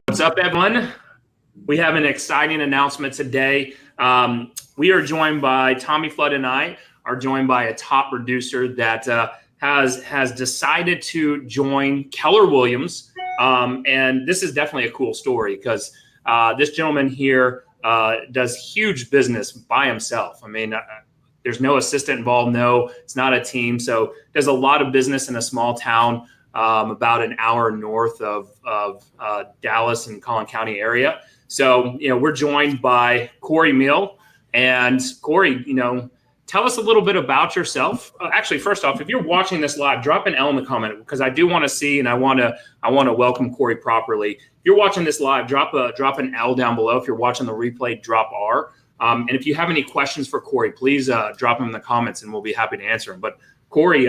What's up, everyone? We have an exciting announcement today. We are joined by Tommy Flood, and I are joined by a top producer that has decided to join Keller Williams. And this is definitely a cool story because this gentleman here does huge business by himself. I mean, there's no assistant involved. No, it's not a team. So does a lot of business in a small town about an hour north of Dallas and Collin County area. So, we're joined by Cory Meals. And Cory, tell us a little bit about yourself. Actually, first off, if you're watching this live, drop an L in the comment because I do want to see and I want to welcome Cory properly. If you're watching this live, drop an L down below. If you're watching the replay, drop R. And if you have any questions for Cory, please drop them in the comments and we'll be happy to answer them. But Cory,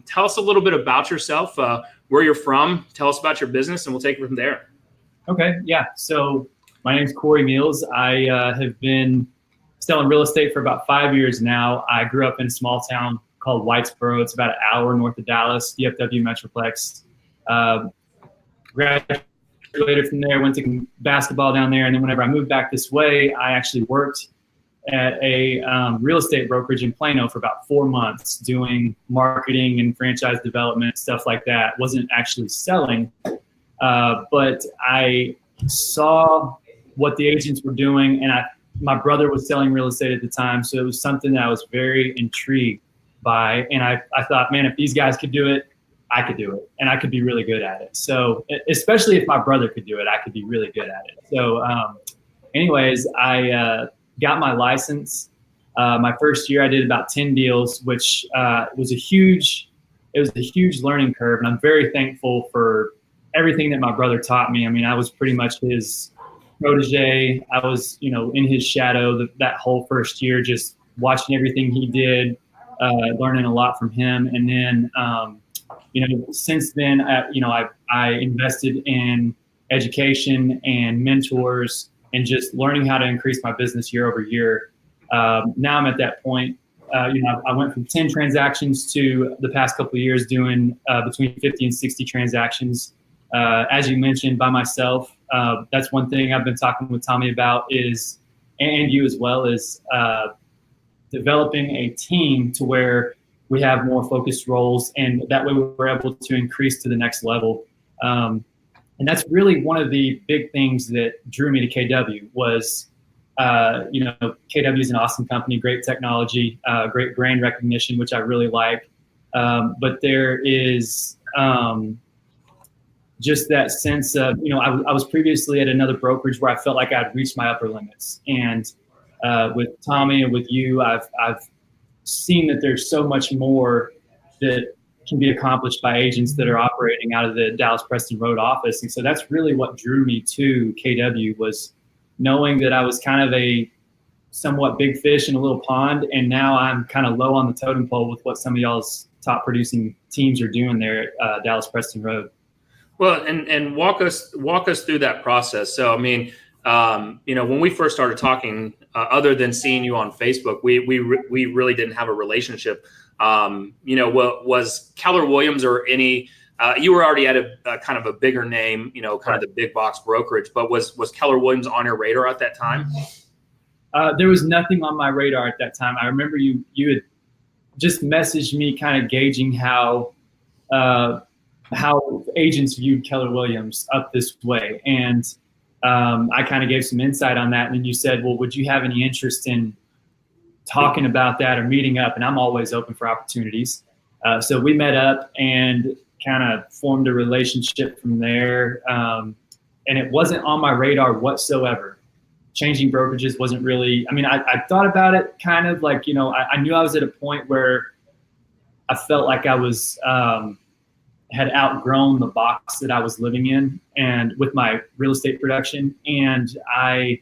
tell us a little bit about yourself, where you're from. Tell us about your business, and we'll take it from there. Okay, yeah. So my name's Cory Meals. I have been selling real estate for about 5 years now. I grew up in a small town called Whitesboro. It's about an hour north of Dallas, DFW Metroplex. Graduated from there, went to basketball down there, and then whenever I moved back this way, I actually worked at a real estate brokerage in Plano for about 4 months doing marketing and franchise development, stuff like that. Wasn't actually selling, but I saw what the agents were doing, and my brother was selling real estate at the time, so it was something that I was very intrigued by, and I thought, man, if these guys could do it, I could do it, and I could be really good at it. So especially if my brother could do it, I could be really good at it. So anyways, I got my license. My first year I did about 10 deals, which was a huge learning curve. And I'm very thankful for everything that my brother taught me. I mean, I was pretty much his protege. I was, in his shadow that whole first year, just watching everything he did, learning a lot from him. And then, since then, I invested in education and mentors and just learning how to increase my business year over year. Now I'm at that point. I went from 10 transactions to the past couple of years doing between 50 and 60 transactions. As you mentioned, by myself. That's one thing I've been talking with Tommy about and you as well, is developing a team to where we have more focused roles, and that way we're able to increase to the next level. And that's really one of the big things that drew me to KW was, KW is an awesome company, great technology, great brand recognition, which I really like. But there is just that sense of, I was previously at another brokerage where I felt like I'd reached my upper limits. And with Tommy and with you, I've seen that there's so much more that can be accomplished by agents that are operating out of the Dallas Preston Rd office. And so that's really what drew me to KW, was knowing that I was kind of a somewhat big fish in a little pond. And now I'm kind of low on the totem pole with what some of y'all's top producing teams are doing there at Dallas Preston Rd. Well, and walk us through that process. So, I mean, when we first started talking, other than seeing you on Facebook, we really didn't have a relationship. Was Keller Williams or any? You were already at a kind of a bigger name, kind of the big box brokerage. But was Keller Williams on your radar at that time? There was nothing on my radar at that time. I remember you had just messaged me, kind of gauging how agents viewed Keller Williams up this way, and I kind of gave some insight on that. And then you said, well, would you have any interest in talking about that or meeting up? And I'm always open for opportunities. So we met up and kind of formed a relationship from there. And it wasn't on my radar whatsoever. Changing brokerages wasn't really, I thought about it kind of like, I knew I was at a point where I felt like I was, had outgrown the box that I was living in and with my real estate production. And I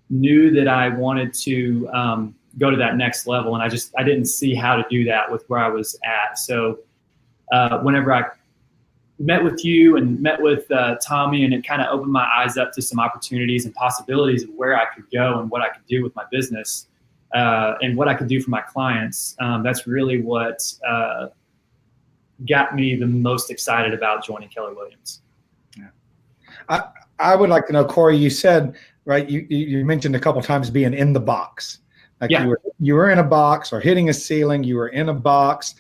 knew that I wanted to go to that next level. And I didn't see how to do that with where I was at. So whenever I met with you and met with Tommy, and it kind of opened my eyes up to some opportunities and possibilities of where I could go and what I could do with my business and what I could do for my clients. That's really what got me the most excited about joining Keller Williams. Yeah. I would like to know, Cory, you said, right, you mentioned a couple of times being in the box. Like Yeah. you were in a box or hitting a ceiling, you were in a box.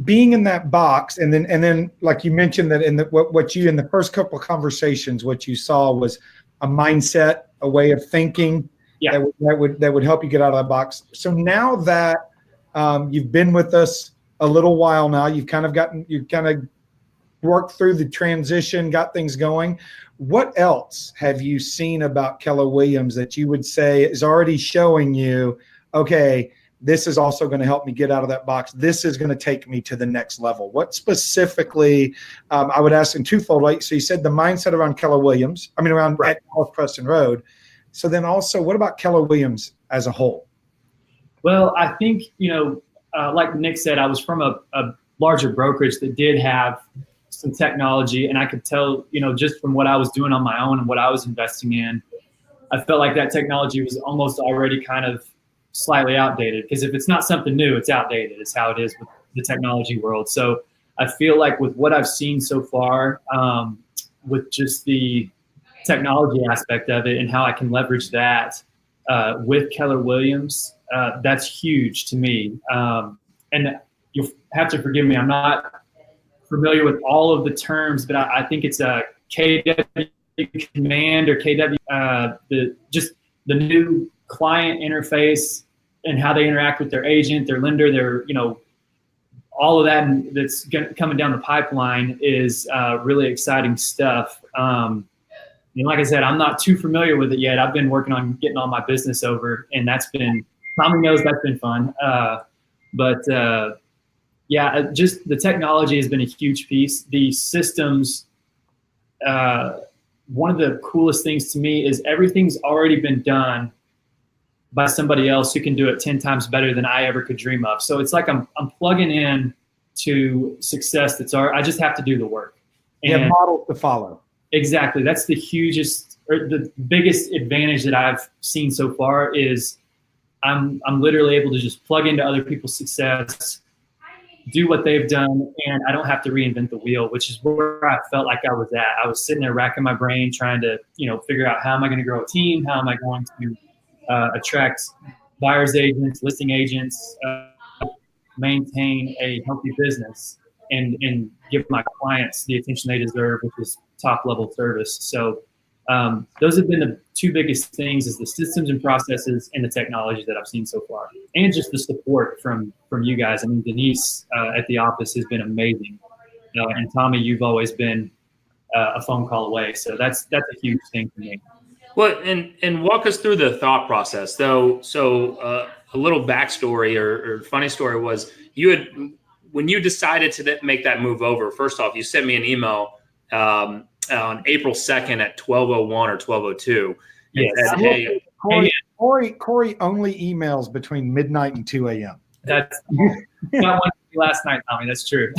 Being in that box, and then like you mentioned that in what you in the first couple of conversations, what you saw was a mindset, a way of thinking that would help you get out of that box. So now that you've been with us a little while now, you've kind of worked through the transition, got things going. What else have you seen about Keller Williams that you would say is already showing you, okay, this is also going to help me get out of that box. This is going to take me to the next level. What specifically, I would ask in twofold. Like, so you said the mindset around Keller Williams, around at North Preston Road. So then also, what about Keller Williams as a whole? Well, I think, like Nick said, I was from a larger brokerage that did have some technology, and I could tell, just from what I was doing on my own and what I was investing in, I felt like that technology was almost already kind of slightly outdated, because if it's not something new, it's outdated. It's how it is with the technology world. So I feel like with what I've seen so far, with just the technology aspect of it and how I can leverage that with Keller Williams, that's huge to me. And you'll have to forgive me, I'm not familiar with all of the terms, but I think it's a KW command or KW, the new client interface and how they interact with their agent, their lender, their, all of that that's coming down the pipeline is really exciting stuff. Like I said, I'm not too familiar with it yet. I've been working on getting all my business over, and Tommy knows that's been fun. Just the technology has been a huge piece. The systems, one of the coolest things to me is everything's already been done by somebody else who can do it 10 times better than I ever could dream of. So it's like I'm plugging in to success I just have to do the work. You have models to follow. Exactly. That's the the biggest advantage that I've seen so far is I'm literally able to just plug into other people's success, do what they've done, and I don't have to reinvent the wheel, which is where I felt like I was at. I was sitting there racking my brain trying to, figure out how am I going to grow a team? How am I going to attract buyer's agents, listing agents, maintain a healthy business, and give my clients the attention they deserve, which is top level service. So those have been the two biggest things, is the systems and processes and the technology that I've seen so far, and just the support from you guys. Denise at the office has been amazing, and Tommy, you've always been a phone call away. So that's a huge thing for me. Well, and walk us through the thought process, though. So a little backstory or funny story was when you decided to make that move over. First off, you sent me an email on April 2nd at 12:01 or 12:02. Yes. Said, hey, Cory only emails between midnight and 2 a.m. That's not one last night, Tommy. That's true.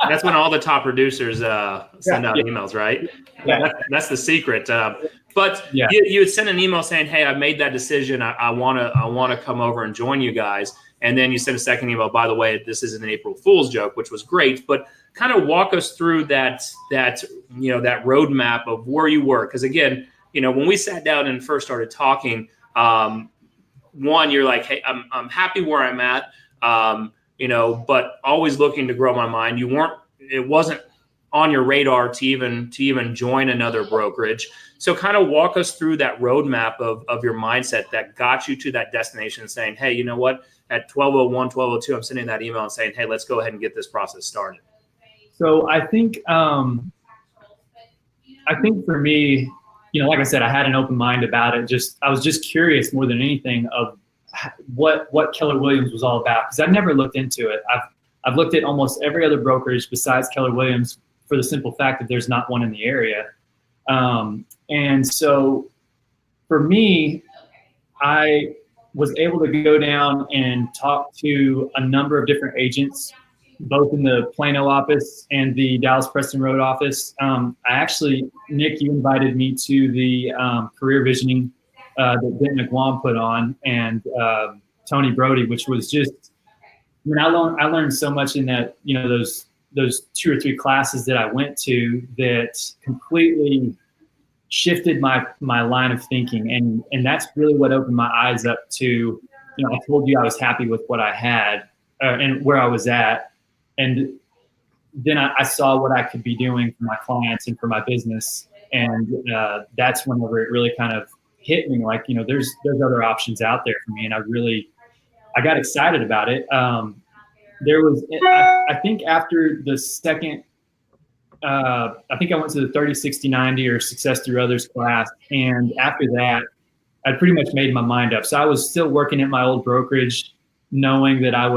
That's when all the top producers send out emails, right? Yeah. That's the secret. But you had sent an email saying, "Hey, I made that decision. I want to come over and join you guys." And then you sent a second email. By the way, this is an April Fool's joke, which was great. But kind of walk us through that roadmap of where you were, because again, when we sat down and first started talking, one, you're like, "Hey, I'm happy where I'm at." But always looking to grow my mind. It wasn't on your radar to even join another brokerage. So kind of walk us through that roadmap of your mindset that got you to that destination, saying, hey, you know what, at 12:01, 12:02, I'm sending that email and saying, hey, let's go ahead and get this process started. So I think for me, like I said, I had an open mind about it. I was just curious more than anything of what Keller Williams was all about, because I've never looked into it. I've looked at almost every other brokerage besides Keller Williams for the simple fact that there's not one in the area. And so for me, I was able to go down and talk to a number of different agents, both in the Plano office and the Dallas Preston Road office. Nick, you invited me to the career visioning that Denton McGuan put on, and Tony Brody, which was just, I learned so much in that, those 2 or 3 classes that I went to that completely shifted my line of thinking, and that's really what opened my eyes up to. I told you I was happy with what I had and where I was at, and then I saw what I could be doing for my clients and for my business, and that's whenever it really kind of hit me, like, there's other options out there for me, and I got excited about it. There was, I think after the second, I think I went to the 30, 60, 90 or Success Through Others class, and after that, I'd pretty much made my mind up. So I was still working at my old brokerage, knowing that I'd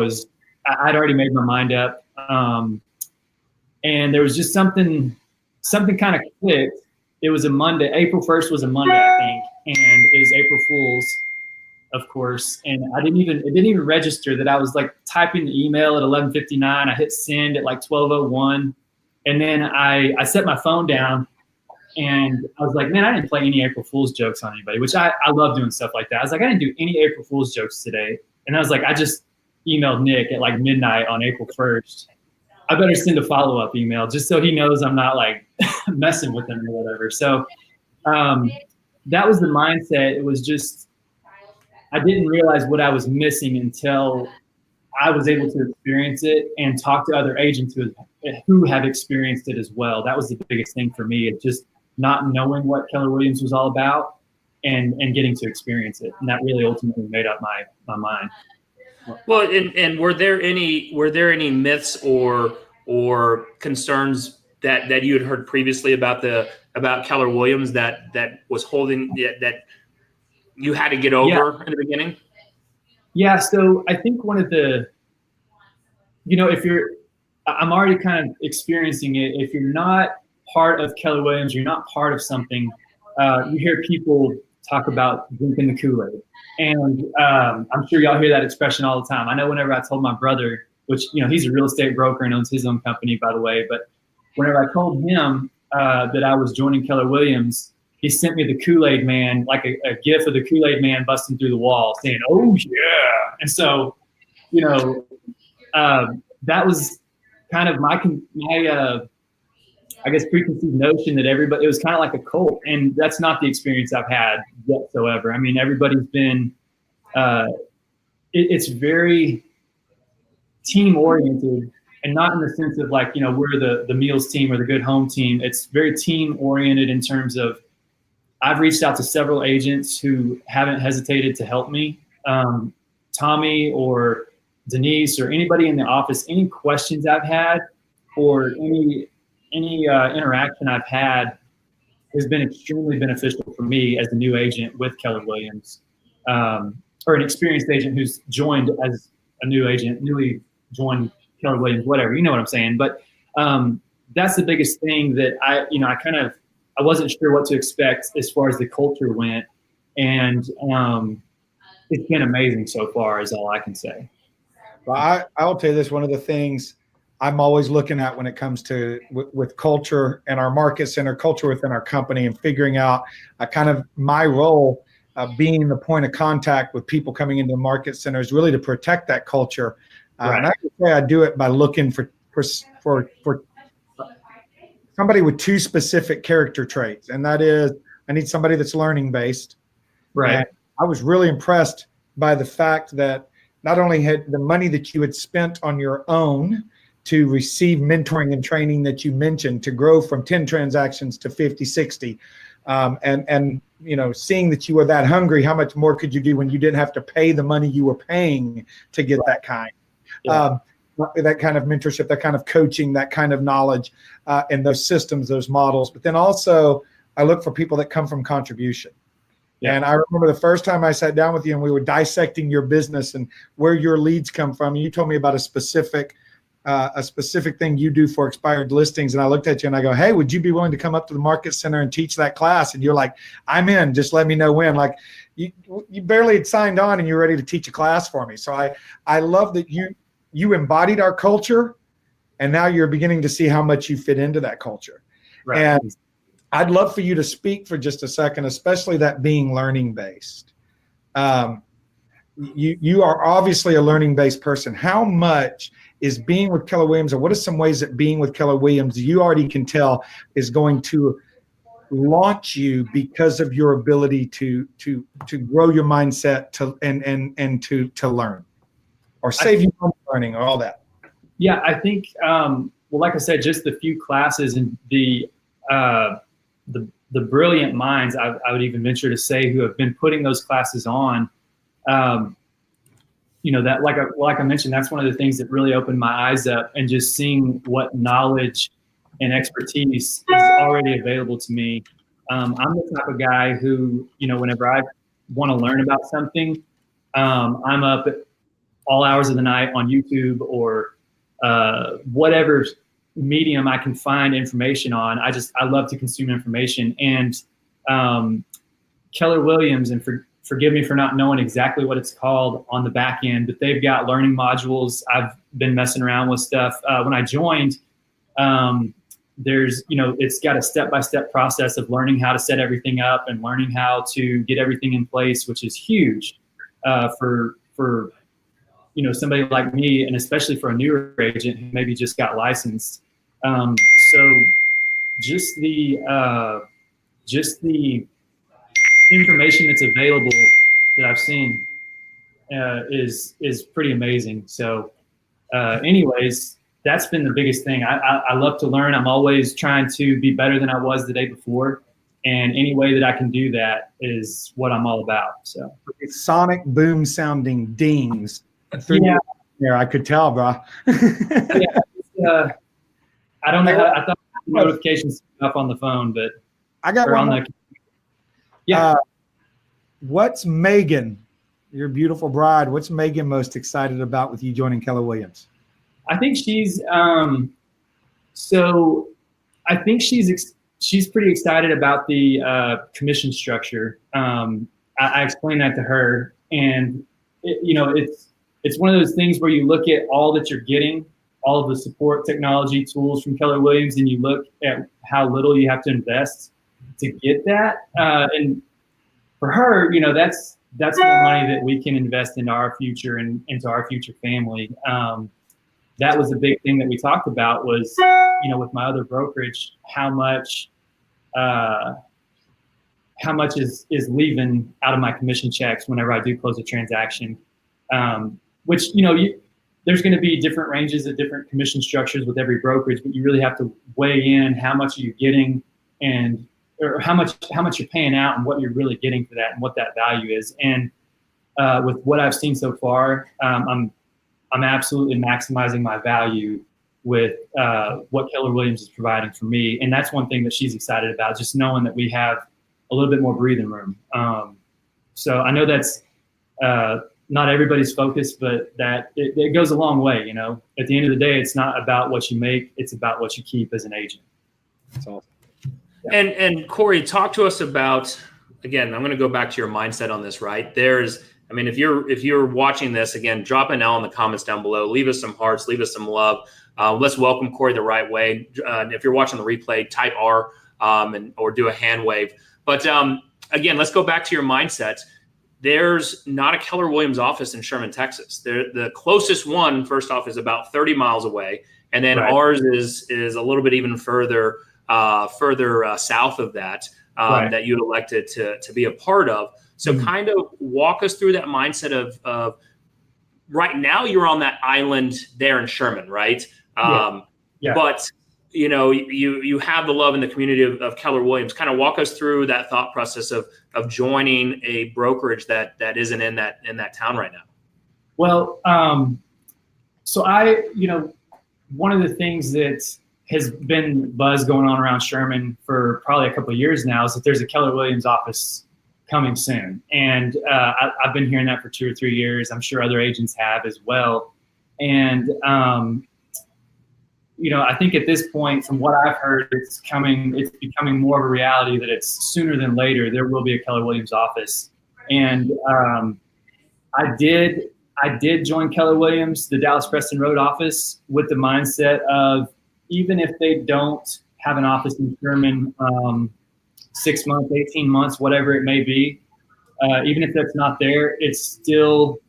already made my mind up. And there was just something kind of clicked. It was a Monday. April 1st was a Monday, I think. And it was April Fool's, of course. And it didn't even register that I was like typing the email at 11:59. I hit send at like 12:01. And then I set my phone down. And I was like, man, I didn't play any April Fool's jokes on anybody, which I love doing stuff like that. I was like, I didn't do any April Fool's jokes today. And I was like, I just emailed Nick at like midnight on April 1st. I better send a follow-up email just so he knows I'm not like messing with him or whatever. So that was the mindset. It was just, I didn't realize what I was missing until I was able to experience it and talk to other agents who have experienced it as well. That was the biggest thing for me. It's just not knowing what Keller Williams was all about and getting to experience it. And that really ultimately made up my mind. Well, and were there any myths or concerns that you had heard previously about Keller Williams that was holding that you had to get over in the beginning? Yeah. So I think one of the, I'm already kind of experiencing it. If you're not part of Keller Williams, you're not part of something, you hear people talk about drinking the Kool-Aid. And I'm sure y'all hear that expression all the time. I know whenever I told my brother, which, he's a real estate broker and owns his own company, by the way, but whenever I told him that I was joining Keller Williams, he sent me the Kool-Aid man, like a gif of the Kool-Aid man busting through the wall saying, "Oh yeah." And so, that was kind of my I guess preconceived notion that everybody, it was kind of like a cult, and that's not the experience I've had whatsoever. I mean, everybody's been, it's very team oriented, and not in the sense of like, we're the Meals team or the Good Home team. It's very team oriented in terms of, I've reached out to several agents who haven't hesitated to help me. Tommy or Denise or anybody in the office, any questions I've had or any interaction I've had has been extremely beneficial for me as a new agent with Keller Williams, or an experienced agent who's joined as a new agent, newly joined Keller Williams, whatever, you know what I'm saying. But that's the biggest thing that I wasn't sure what to expect as far as the culture went. And it's been amazing so far is all I can say. Well, I'll tell you this, one of the things I'm always looking at when it comes to with culture and our market center, culture within our company, and figuring out kind of my role being the point of contact with people coming into the market center is really to protect that culture. Right. And I would say I do it by looking for somebody with 2 specific character traits, and that is I need somebody that's learning based. Right. And I was really impressed by the fact that not only had the money that you had spent on your own to receive mentoring and training that you mentioned, to grow from 10 transactions to 50, 60, and seeing that you were that hungry, how much more could you do when you didn't have to pay the money you were paying to get that kind? Yeah. That kind of mentorship, that kind of coaching, that kind of knowledge, and those systems, those models. But then also I look for people that come from contribution. Yeah. And I remember the first time I sat down with you and we were dissecting your business and where your leads come from. You told me about a specific thing you do for expired listings. And I looked at you and I go, hey, would you be willing to come up to the market center and teach that class? And you're like, I'm in, just let me know when. Like you barely had signed on and you're ready to teach a class for me. So I love that you embodied our culture, and now you're beginning to see how much you fit into that culture. Right. And I'd love for you to speak for just a second, especially that being learning based. You are obviously a learning based person. How much is being with Keller Williams, or what are some ways that being with Keller Williams, you already can tell, is going to launch you because of your ability to grow your mindset and to learn, or save you from learning, or all that? Yeah, I think, well, like I said, just the few classes and the brilliant minds, I would even venture to say, who have been putting those classes on, that, like I mentioned, that's one of the things that really opened my eyes up, and just seeing what knowledge and expertise is already available to me. I'm the type of guy who, whenever I want to learn about something, I'm up at all hours of the night on YouTube or whatever medium I can find information on. I love to consume information. And Keller Williams, and forgive me for not knowing exactly what it's called on the back end, but they've got learning modules. I've been messing around with stuff. When I joined, there's, it's got a step-by-step process of learning how to set everything up and learning how to get everything in place, which is huge for somebody like me, and especially for a newer agent who maybe just got licensed. So just the information that's available that I've seen is pretty amazing. So anyways, that's been the biggest thing. I love to learn. I'm always trying to be better than I was the day before. And any way that I can do that is what I'm all about. So it's sonic boom sounding dings through there. I could tell, bro. I don't know. I thought notifications up on the phone, but I got one. What's Megan, your beautiful bride? What's Megan most excited about with you joining Keller Williams? I think she's she's pretty excited about the commission structure. I explained that to her, and it's one of those things where you look at all that you're getting, all of the support, technology, tools from Keller Williams, and you look at how little you have to invest to get that. And for her, that's more money that we can invest into our future and into our future family. That was a big thing that we talked about was, with my other brokerage, how much is leaving out of my commission checks whenever I do close a transaction, which, there's going to be different ranges of different commission structures with every brokerage, but you really have to weigh in how much are you getting or how much you're paying out and what you're really getting for that and what that value is. And with what I've seen so far, I'm absolutely maximizing my value with what Keller Williams is providing for me. And that's one thing that she's excited about, just knowing that we have a little bit more breathing room. So I know that's not everybody's focus, but that it goes a long way. At the end of the day, it's not about what you make, it's about what you keep as an agent. That's awesome. Yeah. And Cory, talk to us about, again, I'm going to go back to your mindset on this, right? If you're watching this, again, drop an L in the comments down below. Leave us some hearts. Leave us some love. Let's welcome Cory the right way. If you're watching the replay, type R or do a hand wave. But again, let's go back to your mindset. There's not a Keller Williams office in Sherman, Texas. The closest one, first off, is about 30 miles away. And then ours is a little bit even further south of that, that you elected to be a part of. So kind of walk us through that mindset of right now you're on that island there in Sherman, right? But you have the love in the community of Keller Williams. Kind of walk us through that thought process of joining a brokerage that isn't in that town right now. Well, so one of the things that has been buzz going on around Sherman for probably a couple of years now is that there's a Keller Williams office coming soon. And I've been hearing that for 2 or 3 years. I'm sure other agents have as well. And, I think at this point, from what I've heard, it's becoming more of a reality that it's sooner than later, there will be a Keller Williams office. And I did join Keller Williams, the Dallas Preston Rd office, with the mindset of, even if they don't have an office in Sherman, 6 months, 18 months, whatever it may be, even if that's not there, it's still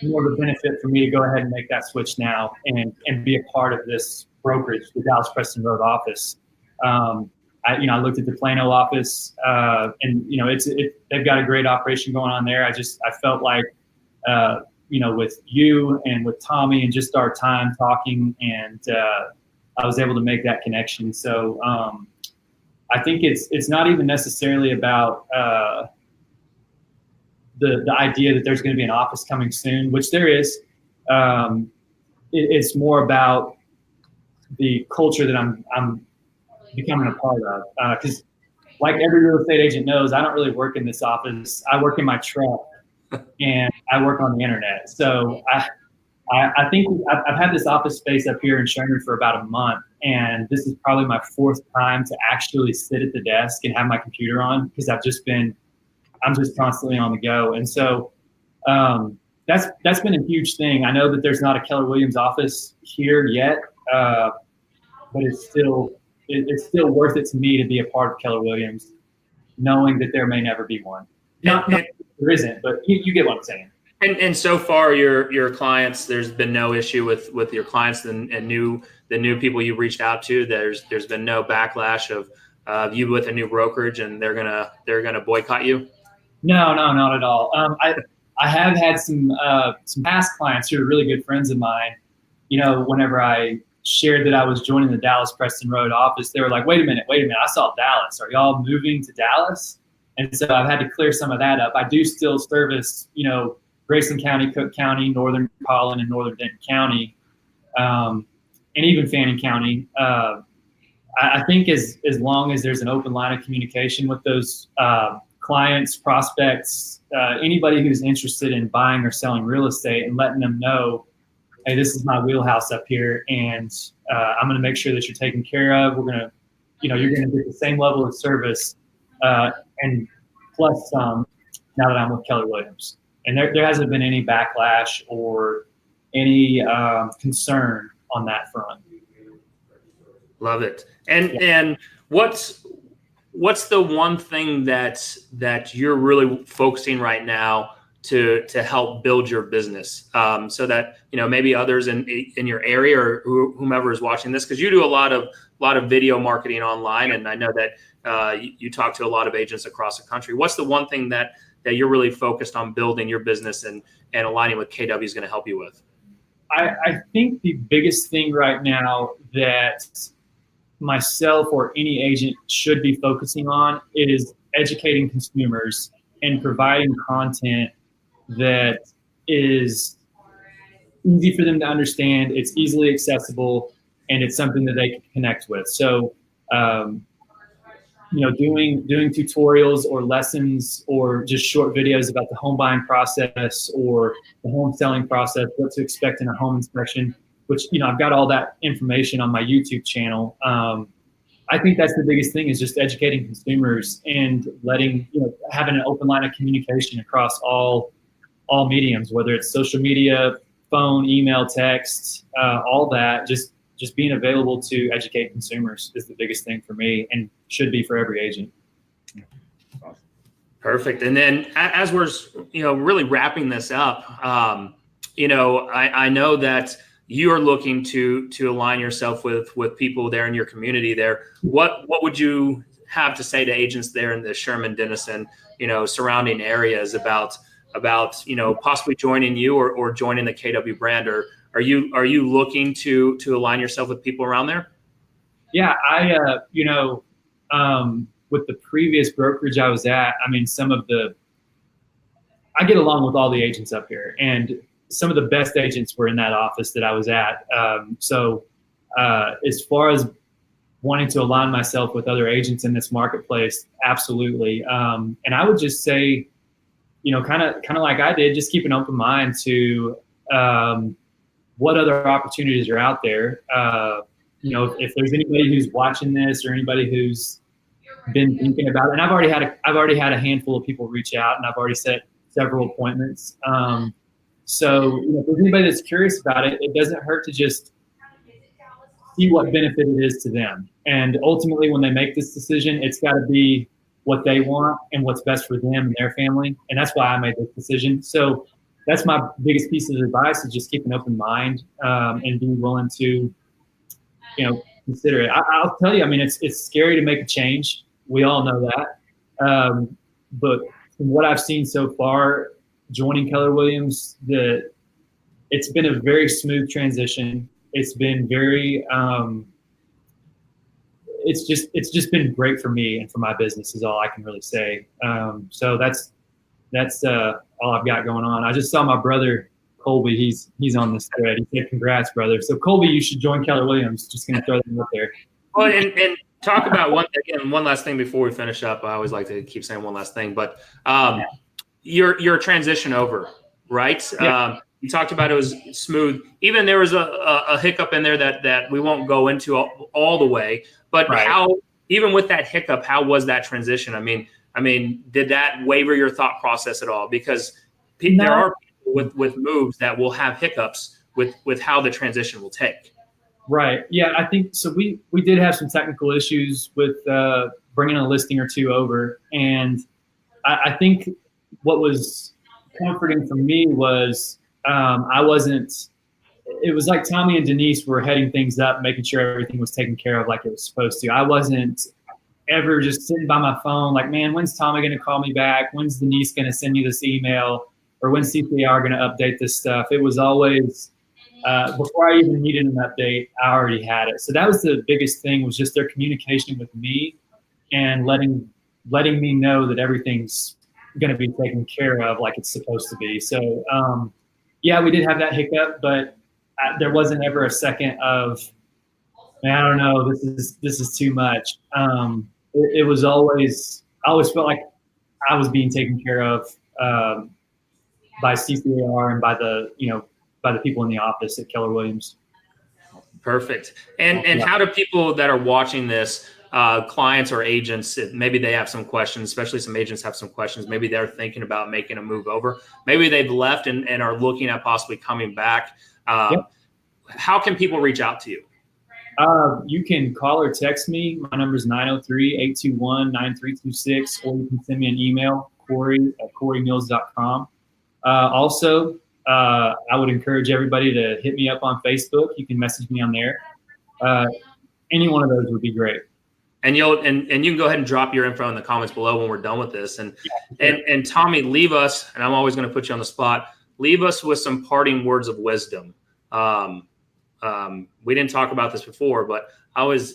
more of a benefit for me to go ahead and make that switch now and be a part of this brokerage, the Dallas Preston Road office. I looked at the Plano office, and they've got a great operation going on there. I felt like, with you and with Tommy and just our time talking, and I was able to make that connection. So I think it's not even necessarily about the idea that there's going to be an office coming soon, which there is. It's more about the culture that I'm becoming a part of. Because like every real estate agent knows, I don't really work in this office. I work in my truck and I work on the internet. So I think I've had this office space up here in Sherman for about a month, and this is probably my fourth time to actually sit at the desk and have my computer on, because I'm just constantly on the go. And so that's been a huge thing. I know that there's not a Keller Williams office here yet, but it's still worth it to me to be a part of Keller Williams, knowing that there may never be one. Not there isn't, but you get what I'm saying. And so far, your clients, there's been no issue with your clients and the new people you reached out to. There's been no backlash of you with a new brokerage and they're gonna boycott you. No, not at all. I have had some past clients who are really good friends of mine. Whenever I shared that I was joining the Dallas Preston Road office, they were like, wait a minute, I saw Dallas. Are y'all moving to Dallas? And so I've had to clear some of that up. I do still service, Grayson County, Cook County, Northern Collin, and Northern Denton County, and even Fannin County. I think as long as there's an open line of communication with those clients, prospects, anybody who's interested in buying or selling real estate, and letting them know, hey, this is my wheelhouse up here, and I'm going to make sure that you're taken care of. We're going to, you're going to get the same level of service and plus some now that I'm with Keller Williams. And there hasn't been any backlash or any concern on that front. Love it. And what's the one thing that you're really focusing right now to help build your business, so that maybe others in your area or whomever is watching this, because you do a lot of video marketing online, and I know that you talk to a lot of agents across the country. What's the one thing that you're really focused on building your business and aligning with KW is going to help you with? I think the biggest thing right now that myself or any agent should be focusing on is educating consumers and providing content that is easy for them to understand, it's easily accessible, and it's something that they can connect with. So, doing tutorials or lessons or just short videos about the home buying process or the home selling process, what to expect in a home inspection, which, I've got all that information on my YouTube channel. I think that's the biggest thing, is just educating consumers and having an open line of communication across all mediums, whether it's social media, phone, email, text, all that. Just being available to educate consumers is the biggest thing for me, and should be for every agent. Perfect. And then as we're really wrapping this up, I know that you are looking to align yourself with people there in your community there. What would you have to say to agents there in the Sherman, Denison, surrounding areas about possibly joining you or joining the KW brand? Or are you looking to align yourself with people around there? Yeah, with the previous brokerage I was at, I get along with all the agents up here, and some of the best agents were in that office that I was at. So as far as wanting to align myself with other agents in this marketplace, absolutely. And I would just say, kind of like I did, just keep an open mind to what other opportunities are out there. If there's anybody who's watching this or anybody who's been thinking about it, and I've already had a handful of people reach out, and I've already set several appointments. So if there's anybody that's curious about it, it doesn't hurt to just see what benefit it is to them. And ultimately, when they make this decision, it's got to be what they want and what's best for them and their family. And that's why I made this decision. So that's my biggest piece of advice, is just keep an open mind, and be willing to, consider it. I'll tell you, I mean, it's scary to make a change. We all know that. But from what I've seen so far, joining Keller Williams, it's been a very smooth transition. It's been very, it's just been great for me and for my business is all I can really say. So that's all I've got going on. I just saw my brother Colby. He's on this thread. He said, "Congrats, brother." So Colby, you should join Keller Williams. Just gonna throw that out there. Well, and talk about one last thing before we finish up. I always like to keep saying one last thing, but your transition over, right? Yeah. You talked about it was smooth. Even there was a hiccup in there that we won't go into all the way. But right. How, even with that hiccup, how was that transition? I mean, did that waver your thought process at all? Because there are people with moves that will have hiccups with how the transition will take. Right. Yeah, I think so. We did have some technical issues with bringing a listing or two over, and I think what was comforting for me was I wasn't. It was like Tommy and Denise were heading things up, making sure everything was taken care of like it was supposed to. I wasn't ever just sitting by my phone like, man, when's Tommy going to call me back? When's Denise going to send me this email? Or when's CPR going to update this stuff? It was always, before I even needed an update, I already had it. So that was the biggest thing, was just their communication with me and letting me know that everything's going to be taken care of like it's supposed to be. So, yeah, we did have that hiccup, but there wasn't ever a second of, man, I don't know, this is too much. It was always, I always felt like I was being taken care of by CCAR and by the people in the office at Keller Williams. Perfect. And how do people that are watching this, clients or agents, maybe they have some questions, especially some agents have some questions. Maybe they're thinking about making a move over. Maybe they've left and are looking at possibly coming back. How can people reach out to you? You can call or text me. My number is 903-821-9326, or you can send me an email, Cory@CoryMeals.com. Also, I would encourage everybody to hit me up on Facebook. You can message me on there. Any one of those would be great. And you can go ahead and drop your info in the comments below when we're done with this. And Tommy, leave us, and I'm always going to put you on the spot, leave us with some parting words of wisdom. We didn't talk about this before, but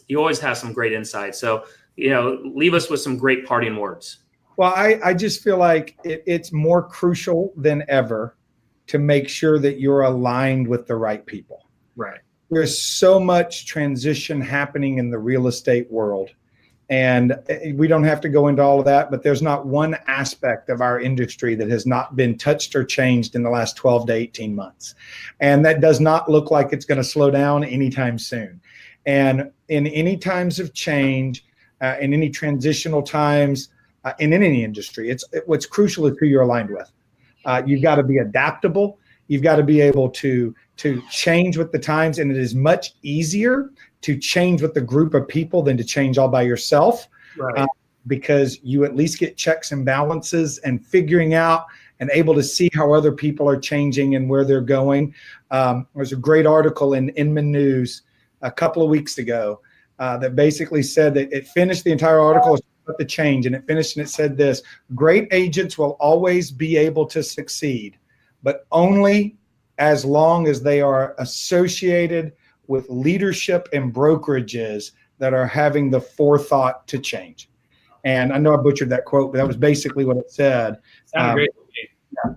you always have some great insight. So, leave us with some great parting words. Well, I just feel like it's more crucial than ever to make sure that you're aligned with the right people. Right. There's so much transition happening in the real estate world. And we don't have to go into all of that, but there's not one aspect of our industry that has not been touched or changed in the last 12 to 18 months. And that does not look like it's going to slow down anytime soon. And in any times of change, in any transitional times, in any industry, what's crucial is who you're aligned with. You've got to be adaptable. You've got to be able to change with the times. And it is much easier to change with a group of people than to change all by yourself, right. Because you at least get checks and balances and figuring out and able to see how other people are changing and where they're going. There's a great article in Inman News a couple of weeks ago that basically said that it finished the entire article about the change, and it finished and it said this: great agents will always be able to succeed, but only as long as they are associated with leadership and brokerages that are having the forethought to change. And I know I butchered that quote, but that was basically what it said. Sounded great. Yeah.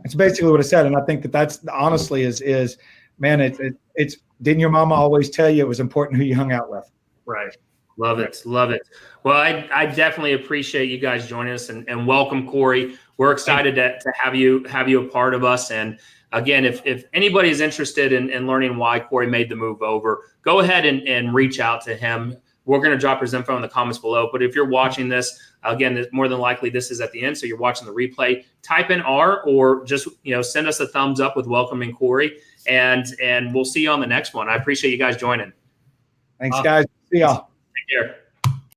It's basically what it said. And I think that's honestly is man, it's didn't your mama always tell you it was important who you hung out with? Right. Love it. Love it. Well, I definitely appreciate you guys joining us and welcome, Cory. We're excited to have you a part of us. And again, if anybody is interested in learning why Cory made the move over, go ahead and reach out to him. We're going to drop his info in the comments below. But if you're watching this, again, more than likely this is at the end, so you're watching the replay, type in R or just send us a thumbs up with welcoming Cory, and we'll see you on the next one. I appreciate you guys joining. Thanks, guys. See y'all. Take care.